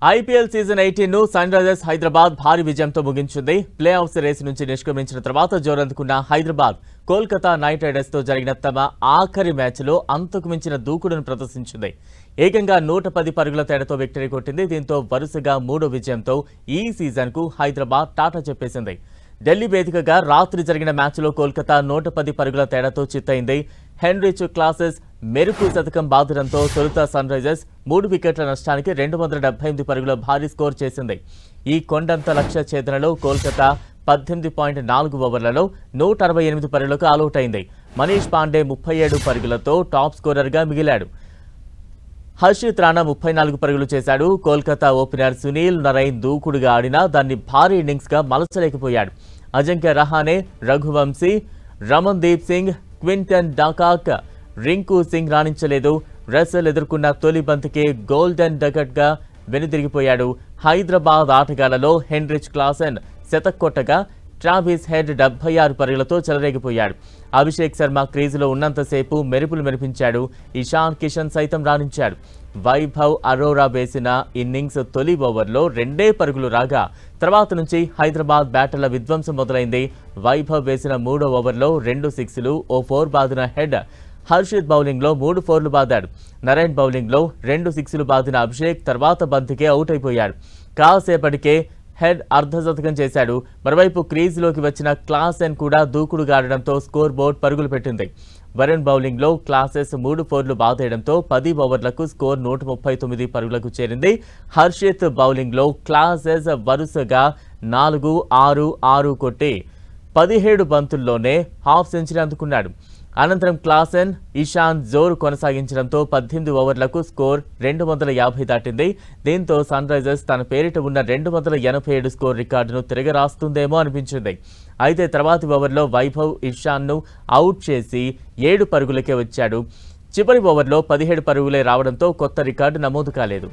IPL season 18 ను sun Risers Hyderabad భారీ విజయంతో ముగించింది. ప్లే ఆఫ్స్ రేసు నుంచి నిష్క్రమించిన తర్వాత జోరందుకున్న హైదరాబాద్ కోల్కతా నైట్ రైడర్స్ తో జరిగిన తమ ఆఖరి మ్యాచ్లో అంతకు మించిన దూకుడును ప్రదర్శించింది. ఏకంగా 110 పరుగుల తేడాతో విక్టరీ కొట్టింది. దీంతో వరుసగా 3వ విజయంతో ఈ సీజన్ కు హైదరాబాద్ టాటా చెప్పేసింది. ఢిల్లీ వేదికగా రాత్రి జరిగిన మ్యాచ్లో కోల్కతా 110 పరుగుల తేడాతో చిత్తైంది. హెన్రిచ్ క్లాసెస్ మెరుపు శతకం బాదడంతో తొలుత సన్ రైజర్స్ 3 వికెట్ల నష్టానికి 278 పరుగుల భారీ స్కోర్ చేసింది. ఈ కొండంత లక్ష్య ఛేదనలో కోల్కతా 18.4 ఓవర్లలో 168 పరుగులకు ఆలౌట్ అయింది. మనీష్ పాండే 37 పరుగులతో టాప్ స్కోరర్గా మిగిలాడు. హర్షిత్ రాణా 34 పరుగులు చేశాడు. కోల్కతా ఓపెనర్ సునీల్ నరైన్ దూకుడుగా ఆడినా దాన్ని భారీ ఇన్నింగ్స్గా మలచలేకపోయాడు. అజింక్య రహానే, రఘువంశీ, రమన్దీప్ సింగ్, క్వింటన్ డకాక్, రింకు సింగ్ రాణించలేదు. రసెల్ ఎదుర్కొన్న తొలి బంతికే గోల్డెన్ డకట్గా వెనుదిరిగిపోయాడు. హైదరాబాద్ ఆటగాళ్లలో హెన్రిచ్ క్లాసెన్ శతక్కొట్టగా ట్రావిస్ హెడ్ 76 పరుగులతో చెలరేగిపోయాడు. అభిషేక్ శర్మ క్రీజులో ఉన్నంతసేపు మెరుపులు మెరిపించాడు. ఇషాన్ కిషన్ సైతం రాణించాడు. వైభవ్ అరోరా వేసిన ఇన్నింగ్స్ తొలి ఓవర్లో 2 పరుగులు రాగా తర్వాత నుంచి హైదరాబాద్ బ్యాటర్ల విధ్వంసం మొదలైంది. వైభవ్ వేసిన 3వ ఓవర్లో 2 సిక్స్లు, ఓ 4 బాదిన హెడ్. హర్షిత్ బౌలింగ్లో 3 4లు బాదాడు. నరైన్ బౌలింగ్లో 2 సిక్స్లు బాదిన అభిషేక్ తర్వాత బంతికే అవుట్ అయిపోయాడు. కాసేపటికే హెడ్ అర్ధశతకం చేశాడు. మరోవైపు క్రీజ్లోకి వచ్చిన క్లాసెన్ కూడా దూకుడుగా ఆడడంతో స్కోర్ బోర్డ్ పరుగులు పెట్టింది. వరుణ్ బౌలింగ్లో క్లాసెస్ 3 4లు బాదేయడంతో 10 ఓవర్లకు స్కోర్ 139 పరుగులకు చేరింది. హర్షిత్ బౌలింగ్లో క్లాసెస్ వరుసగా 4 6 6 కొట్టి 17 బంతుల్లోనే హాఫ్ సెంచరీ అందుకున్నాడు. అనంతరం క్లాసెన్, ఇషాన్ జోరు కొనసాగించడంతో 18 ఓవర్లకు స్కోర్ 250 దాటింది. దీంతో సన్ రైజర్స్ తన పేరిట ఉన్న 287 స్కోర్ రికార్డును తిరగరాస్తుందేమో అనిపించింది. అయితే తర్వాతి ఓవర్లో వైభవ్ ఇషాన్ను అవుట్ చేసి 7 పరుగులకే వచ్చాడు. చివరి ఓవర్లో 17 పరుగులే రావడంతో కొత్త రికార్డు నమోదు కాలేదు.